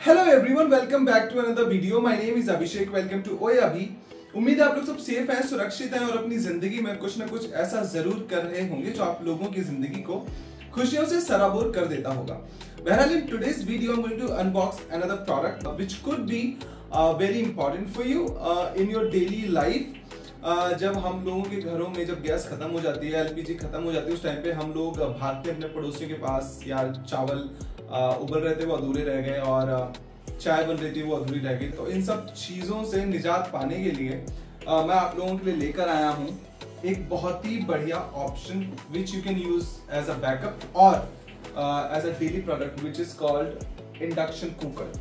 Hello everyone, welcome back to another video. My name is Abhishek. Welcome to Oye Abhi. उम्मीद है आप लोग सब सेफ हैं, सुरक्षित हैं और अपनी जिंदगी में कुछ ना कुछ ऐसा जरूर कर रहे होंगे जो आप लोगों की जिंदगी को खुशियों से सराबोर कर देता होगा। बहरहाल in today's video I am going to unbox another product which could be very important for you in your daily life. जब हम लोगों के घरों में जब गैस खत्म हो जाती है, एलपीजी खत्म हो जाती है, उस टाइम पे हम लोग भागते हैं अपने पड़ोसियों के पास, यार चावल उबल रहे थे वो अधूरे रह गए और चाय बन रही थी वो अधूरी रह गई। तो इन सब चीज़ों से निजात पाने के लिए मैं आप लोगों के लिए लेकर आया हूँ एक बहुत ही बढ़िया option which you can use as a backup और as a daily product which is called induction cooker.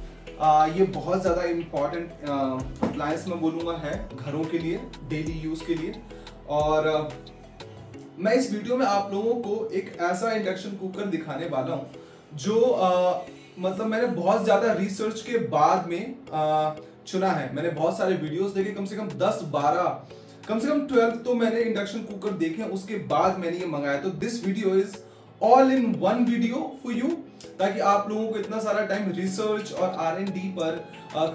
ये बहुत ज़्यादा इम्पॉर्टेंट अप्लायंस मैं बोलूँगा है घरों के लिए, डेली यूज़ के लिए। और मैं इस वीडियो में आप लोगों को एक ऐसा इंडक्शन कुकर दिखाने वाला हूँ जो मतलब मैंने बहुत ज़्यादा रिसर्च के बाद में चुना है। मैंने बहुत सारे वीडियोस देखे, कम से कम 10-12, कम से कम 12 तो मैंने इंडक्शन कुकर देखे, उसके बाद मैंने ये मंगाया। तो this video is all in one video for you, ताकि आप लोगों को इतना सारा टाइम रिसर्च और R&D पर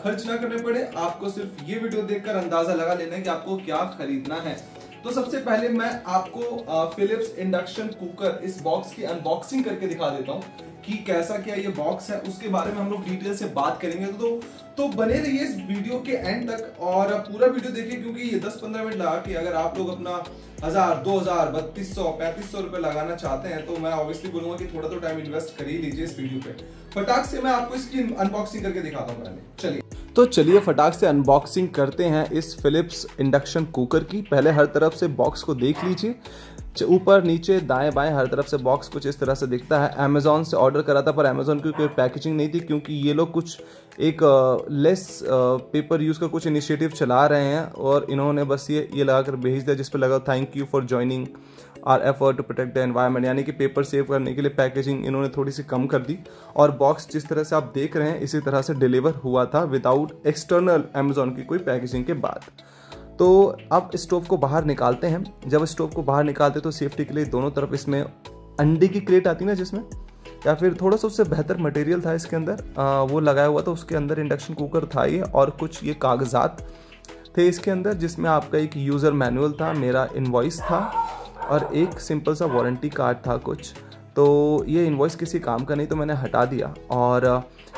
खर्च ना करने पड़े। आपको सिर्फ ये वीडियो देखकर अंदाजा लगा लेना है कि आपको क्या खरीदना है। तो सबसे पहले मैं आपको फिलिप्स इंडक्शन कुकर इस बॉक्स की अनबॉक्सिंग करके दिखा देता हूँ कि कैसा क्या ये बॉक्स है। उसके बारे में हम लोग डिटेल से बात करेंगे। तो बने रहिए इस वीडियो के एंड तक और पूरा वीडियो देखिए, क्योंकि ये 10-15 मिनट लगा के अगर आप लोग अपना 1000, 2000, 3200-3500 रुपए लगाना चाहते हैं तो मैं ऑब्वियसली बोलूंगा कि थोड़ा तो टाइम इन्वेस्ट कर ही लीजिए इस वीडियो पे। फटाक से मैं आपको इसकी अनबॉक्सिंग करके दिखाता हूँ पहले। चलिए फटाक से अनबॉक्सिंग करते हैं इस फिलिप्स इंडक्शन कुकर की। पहले हर तरफ से बॉक्स को देख लीजिए, ऊपर नीचे दाएं बाएं हर तरफ से बॉक्स कुछ इस तरह से दिखता है। अमेजोन से ऑर्डर करा था पर अमेजोन की कोई पैकेजिंग नहीं थी, क्योंकि ये लोग कुछ एक लेस पेपर यूज़ का कुछ इनिशिएटिव चला रहे हैं और इन्होंने बस ये लगाकर भेज दिया जिस पर लगा thank you for joining our effort to protect the environment, यानी कि पेपर सेव करने के लिए पैकेजिंग इन्होंने थोड़ी सी कम कर दी। और बॉक्स जिस तरह से आप देख रहे हैं इसी तरह से डिलीवर हुआ था विदाउट एक्सटर्नल अमेजोन की कोई पैकेजिंग के बाद। तो अब स्टोव को बाहर निकालते हैं। जब स्टोव को बाहर निकालते तो सेफ्टी के लिए दोनों तरफ इसमें अंडे की क्रेट आती ना, जिसमें या फिर थोड़ा सा उससे बेहतर मटेरियल था इसके अंदर, वो लगाया हुआ था। उसके अंदर इंडक्शन कुकर था ये, और कुछ ये कागजात थे इसके अंदर, जिसमें आपका एक यूज़र मैनुअल था, मेरा इनवॉइस था और एक सिंपल सा वारंटी कार्ड था कुछ। तो ये इनवॉइस किसी काम का नहीं तो मैंने हटा दिया। और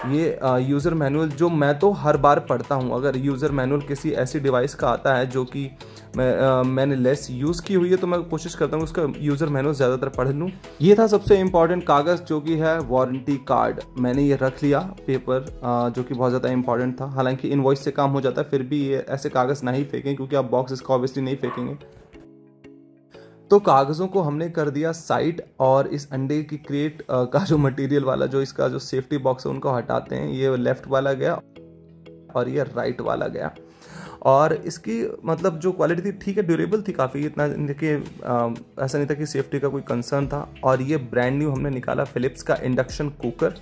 ये यूज़र मैनुअल जो मैं तो हर बार पढ़ता हूँ, अगर यूज़र मैनुअल किसी ऐसी डिवाइस का आता है जो कि मैंने लेस यूज़ की हुई है तो मैं कोशिश करता हूँ उसका यूज़र मैनुअल ज़्यादातर पढ़ लूँ। ये था सबसे इम्पॉर्टेंट कागज़ जो कि है वारंटी कार्ड। मैंने ये रख लिया पेपर, जो कि बहुत ज़्यादा इंपॉर्टेंट था। हालांकि इनवॉइस से काम हो जाता है, फिर भी ये ऐसे कागज़ नहीं फेंकें, क्योंकि आप बॉक्स इसका ऑब्वियसली नहीं फेंकेंगे। तो कागज़ों को हमने कर दिया साइड, और इस अंडे की क्रेट का जो मटेरियल वाला जो इसका जो सेफ्टी बॉक्स है उनको हटाते हैं। ये लेफ्ट वाला गया और ये राइट वाला गया। और इसकी मतलब जो क्वालिटी थी ठीक है, ड्यूरेबल थी काफ़ी, इतना देखिए ऐसा नहीं था कि सेफ्टी का कोई कंसर्न था। और ये ब्रांड न्यू हमने निकाला फिलिप्स का इंडक्शन कुकर।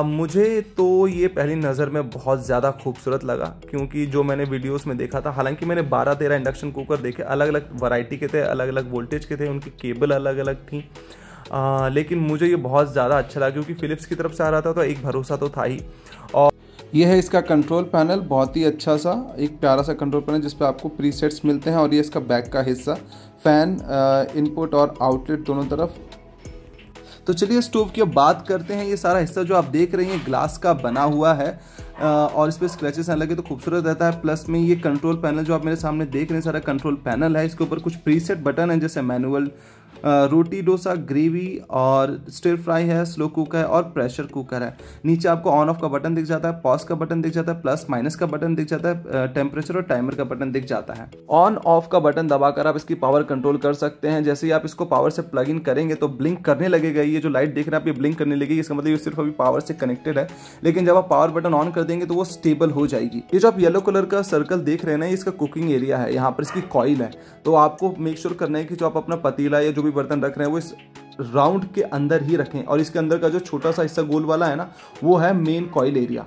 मुझे तो ये पहली नज़र में बहुत ज़्यादा खूबसूरत लगा, क्योंकि जो मैंने वीडियोस में देखा था, हालांकि मैंने 12-13 इंडक्शन कुकर देखे, अलग अलग वैरायटी के थे, अलग अलग वोल्टेज के थे, उनकी केबल अलग अलग थी। लेकिन मुझे ये बहुत ज़्यादा अच्छा लगा, क्योंकि फिलिप्स की तरफ से आ रहा था तो एक भरोसा तो था ही। और ये है इसका कंट्रोल पैनल, बहुत ही अच्छा सा एक प्यारा सा कंट्रोल पैनल जिस पे आपको प्रीसेट्स मिलते हैं। और ये इसका बैक का हिस्सा, फैन, इनपुट और आउटलेट दोनों तरफ। तो चलिए स्टोव की अब बात करते हैं। ये सारा हिस्सा जो आप देख रहे हैं ग्लास का बना हुआ है और इस पर स्क्रैचेस ना लगे तो खूबसूरत रहता है। प्लस में ये कंट्रोल पैनल जो आप मेरे सामने देख रहे हैं सारा कंट्रोल पैनल है। इसके ऊपर कुछ प्रीसेट बटन है, जैसे मैनुअल, रोटी, डोसा, ग्रेवी और स्टिर फ्राई है, स्लो कुक है और प्रेशर कुकर है। नीचे आपको ऑन ऑफ का बटन दिख जाता है, पॉज का बटन दिख जाता है, प्लस माइनस का बटन दिख जाता है, टेम्परेचर और टाइमर का बटन दिख जाता है। ऑन ऑफ का बटन दबाकर आप इसकी पावर कंट्रोल कर सकते हैं। जैसे ही आप इसको पावर से प्लग इन करेंगे तो ब्लिंक करने लगेगा। ये जो लाइट देख रहे हैं आप, ये ब्लिंक करने लगेगी, इसका मतलब ये सिर्फ अभी पावर से कनेक्टेड है। लेकिन जब आप पावर बटन ऑन कर देंगे तो वो स्टेबल हो जाएगी। ये जो आप येलो कलर का सर्कल देख रहे हैं ना, इसका कुकिंग एरिया है, यहाँ पर इसकी कॉइल है। तो आपको मेक श्योर करना है कि जो आप अपना पतीला या जो भी बर्तन रख रहे हैं वो इस राउंड के अंदर ही रखें। और इसके अंदर का जो छोटा सा हिस्सा गोल वाला है ना, वो है मेन कॉइल एरिया।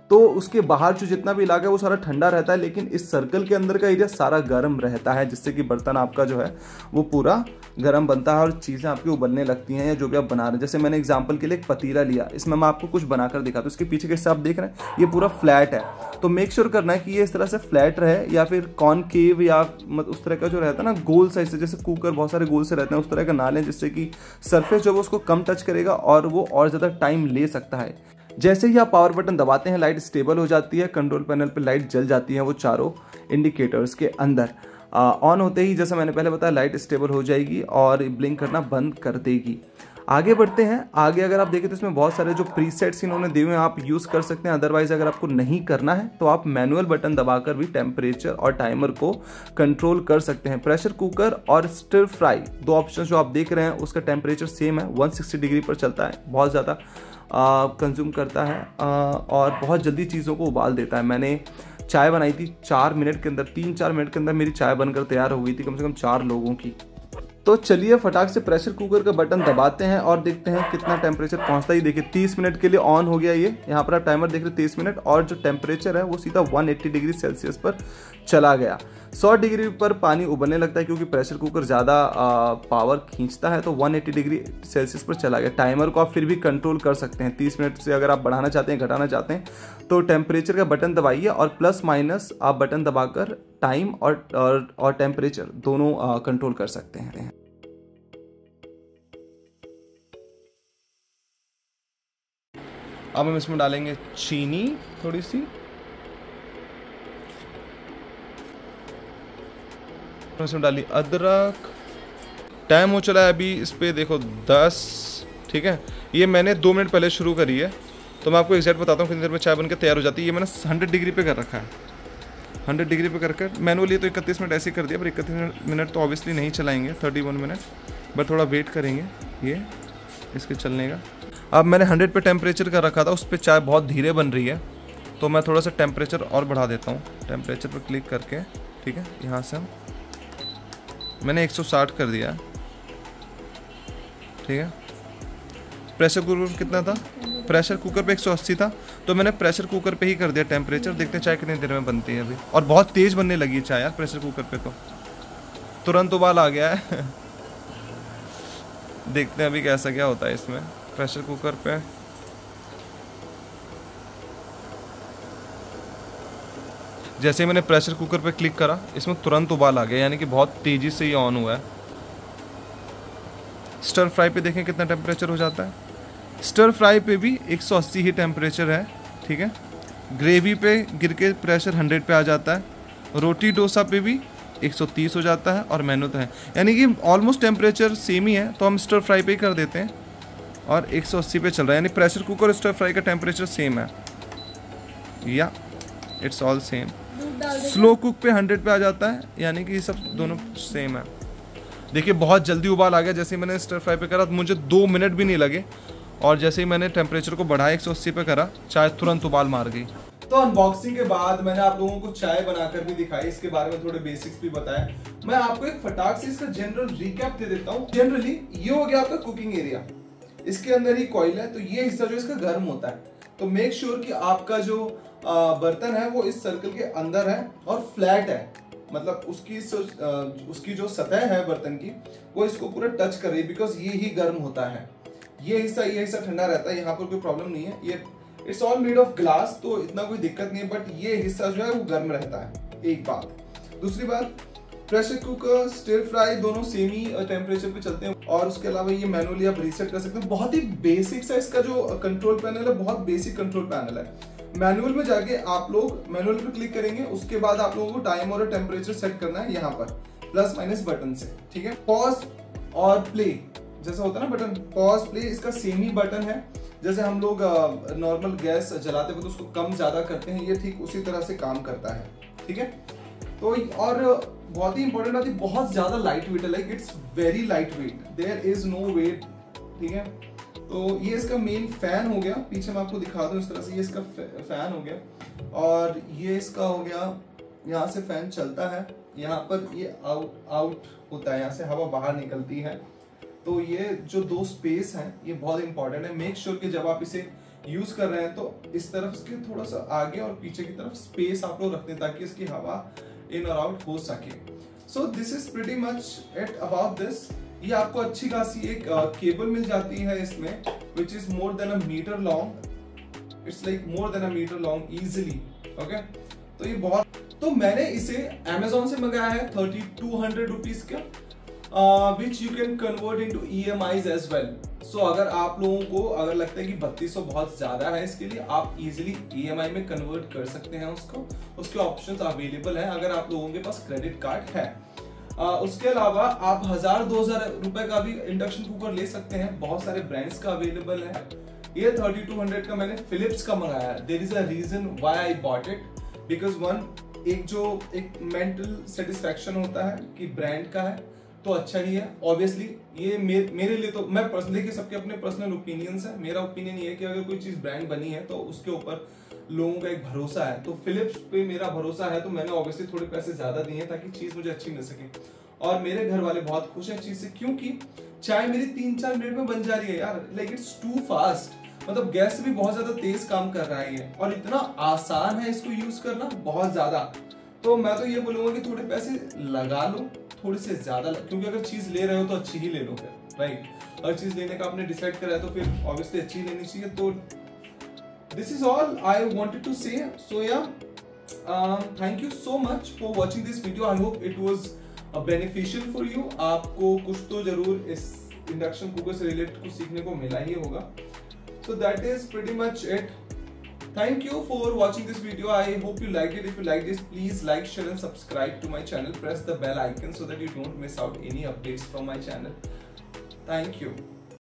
तो उसके बाहर जो जितना भी इलाका है वो सारा ठंडा रहता है, लेकिन इस सर्कल के अंदर का एरिया सारा गर्म रहता है, जिससे कि बर्तन आपका जो है वो पूरा गर्म बनता है और चीज़ें आपकी उबलने लगती हैं या जो भी आप बना रहे हैं। जैसे मैंने एग्जांपल के लिए एक पतीला लिया, इसमें मैं आपको कुछ बनाकर दिखाता हूँ। इसके पीछे के हिस्से आप देख रहे हैं ये पूरा फ्लैट है, तो मेक श्योर करना है कि ये इस तरह से फ्लैट रहे या फिर कॉनकेव या उस तरह का जो रहता है ना गोल साइज से, जैसे कुकर बहुत सारे गोल से रहते हैं, उस तरह का ना लें, जिससे कि सरफेस जो है उसको कम टच करेगा और वो और ज़्यादा टाइम ले सकता है। जैसे ही आप पावर बटन दबाते हैं लाइट स्टेबल हो जाती है, कंट्रोल पैनल पे लाइट जल जाती है वो चारों इंडिकेटर्स के अंदर। ऑन होते ही जैसा मैंने पहले बताया लाइट स्टेबल हो जाएगी और ब्लिंक करना बंद कर देगी। आगे बढ़ते हैं। आगे अगर आप देखें तो इसमें बहुत सारे जो प्रीसेट्स इन्होंने दिए हुए हैं आप यूज़ कर सकते हैं। अदरवाइज अगर आपको नहीं करना है तो आप मैनुअल बटन दबाकर भी टेम्परेचर और टाइमर को कंट्रोल कर सकते हैं। प्रेशर कुकर और स्टिर फ्राई दो ऑप्शन जो आप देख रहे हैं उसका टेम्परेचर सेम है, 160 डिग्री पर चलता है, बहुत ज़्यादा कंज्यूम करता है और बहुत जल्दी चीज़ों को उबाल देता है। मैंने चाय बनाई थी 4 मिनट के अंदर, 3-4 मिनट के अंदर मेरी चाय बनकर तैयार हो गई थी, कम से कम 4 लोगों की। तो चलिए फटाक से प्रेशर कुकर का बटन दबाते हैं और देखते हैं कितना टेम्परेचर पहुंचता है। देखिए 30 मिनट के लिए ऑन हो गया ये, यहाँ पर आप टाइमर देख रहे हैं 30 मिनट, और जो टेम्परेचर है वो सीधा 180 डिग्री सेल्सियस पर चला गया। 100 डिग्री पर पानी उबलने लगता है क्योंकि प्रेशर कुकर ज़्यादा पावर खींचता है, तो 180 डिग्री सेल्सियस पर चला गया। टाइमर को आप फिर भी कंट्रोल कर सकते हैं, 30 मिनट से अगर आप बढ़ाना चाहते हैं घटाना चाहते हैं तो टेम्परेचर का बटन दबाइए और प्लस माइनस आप बटन दबाकर टाइम और टेम्परेचर दोनों कंट्रोल कर सकते हैं। अब हम इसमें डालेंगे चीनी थोड़ी सी, इसमें डाली अदरक। टाइम हो चला है अभी इस पे देखो 10, ठीक है। ये मैंने 2 मिनट पहले शुरू करी है, तो मैं आपको एग्जैक्ट बताता हूँ कितनी देर में चाय बनकर तैयार हो जाती है। ये मैंने 100 डिग्री पे कर रखा है, 100 डिग्री पे करके मैनुअली तो 31 मिनट ऐसे ही कर दिया, पर 31 मिनट तो ऑब्वियसली नहीं चलाएंगे, 31 मिनट, बट थोड़ा वेट करेंगे ये इसके चलने का। अब मैंने 100 पे टेम्परेचर कर रखा था, उस पर चाय बहुत धीरे बन रही है, तो मैं थोड़ा सा टेम्परेचर और बढ़ा देता हूँ। टेम्परेचर पर क्लिक करके, ठीक है, यहाँ से मैंने 160 कर दिया, ठीक है। प्रेशर कुकर कितना था? प्रेशर कुकर पे 180 था, तो मैंने प्रेशर कुकर पे ही कर दिया टेम्परेचर। देखते हैं चाय कितनी देर में बनती है अभी, और बहुत तेज़ बनने लगी है चाय यार प्रेशर कुकर पे, तो तुरंत उबाल आ गया है। देखते हैं अभी कैसा क्या होता है इसमें प्रेशर कुकर पे। जैसे ही मैंने प्रेशर कुकर पे क्लिक करा इसमें तुरंत उबाल आ गया, यानी कि बहुत तेजी से ये ऑन हुआ है। स्टर फ्राई पे देखें कितना टेम्परेचर हो जाता है। स्टर फ्राई पे भी 180 ही टेम्परेचर है, ठीक है। ग्रेवी पे गिर के प्रेशर 100 पे आ जाता है। रोटी डोसा पे भी 130 हो जाता है और मेनू तो है, यानी कि ऑलमोस्ट टेम्परेचर सेम ही है, तो हम स्टर फ्राई पे ही कर देते हैं और 180 पे चल रहा है, यानी प्रेशर कुकर और स्टर फ्राई का टेम्परेचर सेम है, या it's all same. Slow cook पे 100 पे आ जाता है, यानी कि ये सब दोनों सेम है। देखिए बहुत जल्दी उबाल आ गया। जैसे ही मैंने स्टर फ्राई पे करा तो मुझे 2 मिनट भी नहीं लगे, और जैसे ही मैंने टेम्परेचर को बढ़ाया 180 पे करा, चाय तुरंत उबाल मार गई। तो अनबॉक्सिंग के बाद मैंने आप लोगों को चाय बनाकर भी दिखाई, इसके बारे में थोड़े बेसिक्स भी बताए। मैं आपको एक फटाक से इसका जनरल रिकैप दे देता हूँ। जनरली ये हो गया आपका कुकिंग एरिया, इसके अंदर ही कॉइल है, तो ये हिस्सा जो इसका गर्म होता है। तो मेक श्योर कि आपका जो बर्तन है वो इस सर्कल के अंदर है और फ्लैट है, मतलब उसकी जो सतह है बर्तन की वो इसको पूरा टच कर रही है, बिकॉज ये ही गर्म होता है। ये हिस्सा ठंडा रहता है, यहाँ पर कोई प्रॉब्लम नहीं है। ये it's all made of glass, तो इतना कोई दिक्कत नहीं है, बट ये हिस्सा जो है वो गर्म रहता है, एक बात। दूसरी बात, प्रेशर कुकर स्टिर फ्राई दोनों सेम ही टेम्परेचर पे चलते हैं, और उसके अलावा ये मैनुअली आप रीसेट कर सकते हैं। बहुत ही बेसिक सा इसका जो कंट्रोल पैनल है, बहुत बेसिक कंट्रोल पैनल है। मैनुअल में जाके आप लोग मैनुअल पे क्लिक करेंगे, उसके बाद आप लोगों को टाइम और टेम्परेचर सेट करना है यहाँ पर प्लस माइनस बटन से, ठीक है। पॉज और प्ले जैसा होता है ना बटन, पॉज प्ले इसका सेम ही बटन है। जैसे हम लोग नॉर्मल गैस जलाते हुए तो उसको कम ज्यादा करते हैं, ये ठीक उसी तरह से काम करता है, ठीक है। तो और बहुत ही इंपॉर्टेंट बात है, बहुत ज्यादा लाइट वेट है, like it's very light weight, there is no weight, ठीक है। तो ये इसका मेन फैन हो गया, पीछे मैं आपको दिखा दूं इस तरह से, ये इसका फैन हो गया, और ये इसका हो गया, यहाँ से फैन चलता है, यहाँ पर ये आउट होता है, यहाँ से हवा बाहर निकलती है। तो ये जो 2 स्पेस हैं ये बहुत इंपॉर्टेंट है। मेक श्योर कि जब आप इसे यूज कर रहे हैं तो इस तरफ इसके थोड़ा सा आगे और पीछे की तरफ स्पेस आप लोग रखते हैं ताकि इसकी हवा इन और आउट हो सके। So this is pretty much it about this. ये आपको अच्छी खासी एक केबल मिल जाती है इसमें, which is more than a metre long. It's like more than a metre long easily. Okay, तो ये बहुत, तो मैंने इसे Amazon से मंगाया है 3200 रुपीज का, which you can convert into EMIs as well. So अगर आप लोगों को अगर लगता है कि 3200 बहुत ज्यादा है, इसके लिए आप इजीली EMI में कन्वर्ट कर सकते हैं उसको। उसके ऑप्शंस अवेलेबल हैं अगर आप लोगों के पास क्रेडिट कार्ड है। उसके अलावा आप 1000-2000 रुपए का भी इंडक्शन कुकर ले सकते हैं, बहुत सारे ब्रांड्स का अवेलेबल है। ये 3200 का मैंने फिलिप्स का मंगाया। There is a reason why I bought it, because one, एक मेंटल सेटिस्फैक्शन होता है कि ब्रांड का है तो अच्छा ही है। ऑब्वियसली ये मेरे लिए तो, मैं पर्सनली के सबके अपने पर्सनल ओपिनियंस है। मेरा ओपिनियन ये है कि अगर कोई चीज ब्रांड बनी है तो उसके ऊपर लोगों का एक भरोसा है। तो फिलिप्स पे मेरा भरोसा है, तो मैंने ऑब्वियसली थोड़े पैसे ज्यादा दिए ताकि चीज मुझे अच्छी मिल सके। और मेरे घर वाले बहुत खुश हैं चीज से, क्योंकि चाय मेरी 3-4 मिनट में बन जा रही है यार। लाइक इट्स टू फास्ट, मतलब गैस भी बहुत ज्यादा तेज काम कर रहा है ये, और इतना आसान है इसको यूज करना बहुत ज्यादा। तो मैं तो ये बोलूंगा कि थोड़े पैसे लगा लो, थोड़े से ज्यादा, क्योंकि अगर चीज ले रहे हो तो अच्छी ही ले लो फिर, राइट। अगर चीज लेने का आपने डिसाइड करा है तो फिर ऑब्वियसली अच्छी लेनी चाहिए। तो this is all I wanted to say. So yeah, thank you so much for watching this video. I hope it was beneficial for you. आपको कुछ तो जरूर इस इंडक्शन कुकर से रिलेटेड कुछ सीखने को मिला ही होगा। So that is pretty much it. Thank you for watching this video. I hope you liked it. If you liked this, please like, share and subscribe to my channel. Press the bell icon so that you don't miss out any updates from my channel. Thank you.